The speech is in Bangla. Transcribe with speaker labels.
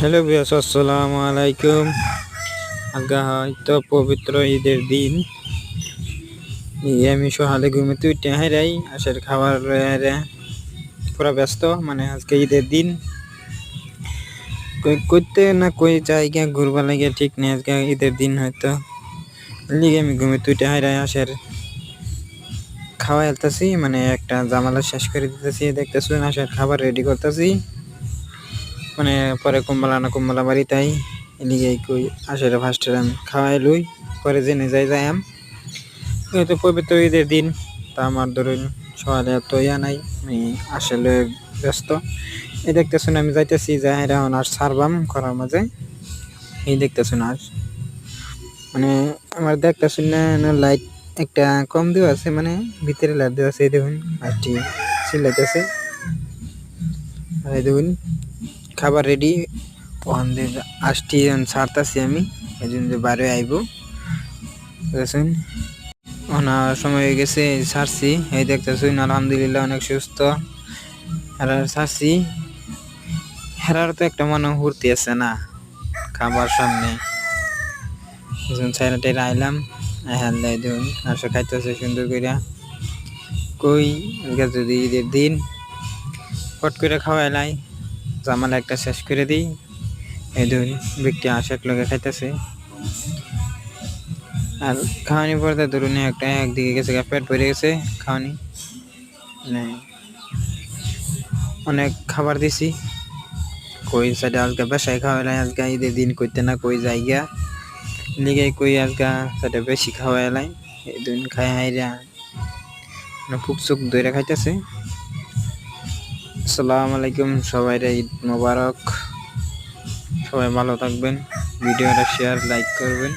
Speaker 1: হ্যালো ভিউয়ার্স, আসসালামু আলাইকুম। আজকে হয়তো পবিত্র ঈদের দিন। আমি সকালে ঘুমিতে উঠে হাইরাই আসার খাবার পুরা ব্যস্ত। মানে আজকে ঈদের দিন করতে না কই জায়গা ঘুরবা লাগে ঠিক নেই। আজকে ঈদের দিন হয়তো লিগে আমি ঘুমিতে উঠে হাইরাই আসার খাওয়া এলতাছি, মানে একটা জামালা শেষ করে দিতেছি। দেখতেছি আসার খাবার রেডি করতেছি, মানে পরে কুম্বলা বাড়ি তাই এলিগে কই আসলে ফার্স্ট আমি খাওয়াই লই, পরে জেনে যাই তো পবিত্র ঈদের দিন। তা আমার ধরুন সকালে এত নাই, আমি আসলে ব্যস্ত। এই দেখতেছেন আমি যাইতেছি যে এখন আর সারবাম করার মাঝে। এই দেখতেছেন আর মানে আমার দেখতেছেন না লাইট একটা কম দেওয়া আছে, মানে ভিতরে লাইট দেওয়া আছে। এই দেখুন আরটি চিল্লাইতেছে। আর এই দেখুন খাবার রেডি। ওখান থেকে আসটি ছাড়তাছি আমি, এই জন্য বাইরে আইব বুঝেছেন। ওনার সময় হয়ে গেছে, ছাড়ছি। এই দেখতেছুন আলহামদুলিল্লাহ অনেক সুস্থ। হেরার ছাড়ছি, হেরার তো একটা মনে হুর্তি আছে না খাবার সামনে। ছেলেটাই আইলাম, হেল্লাই দেখুন আসে খাইতেছে সুন্দর কইরা। কই যদি ঈদের দিন পট করে খাওয়াইলাই, জামালা একটা শেষ করে দিই। এই ধরুন ব্যক্তি আসে এক লগে খাইতেছে। আর খাওয়ানি পড়তে ধরুন একটা একদিকে গেছে, পেট ভরে গেছে খাওয়ানি, মানে অনেক খাবার দিছি। কই সাইডে আজকে বেশাই খাওয়াইলাই, আজকে ঈদের দিন কইতে না কই জায়গা লিগে কই আজকে সাইডে বেশি খাওয়াইলাই। এই দিন খাই হাইরা ফুকসুক ধরে খাইতেছে। আসসালামু আলাইকুম, সবাই ঈদ মোবারক। সবাই ভালো থাকবেন, ভিডিওটা শেয়ার লাইক করবেন।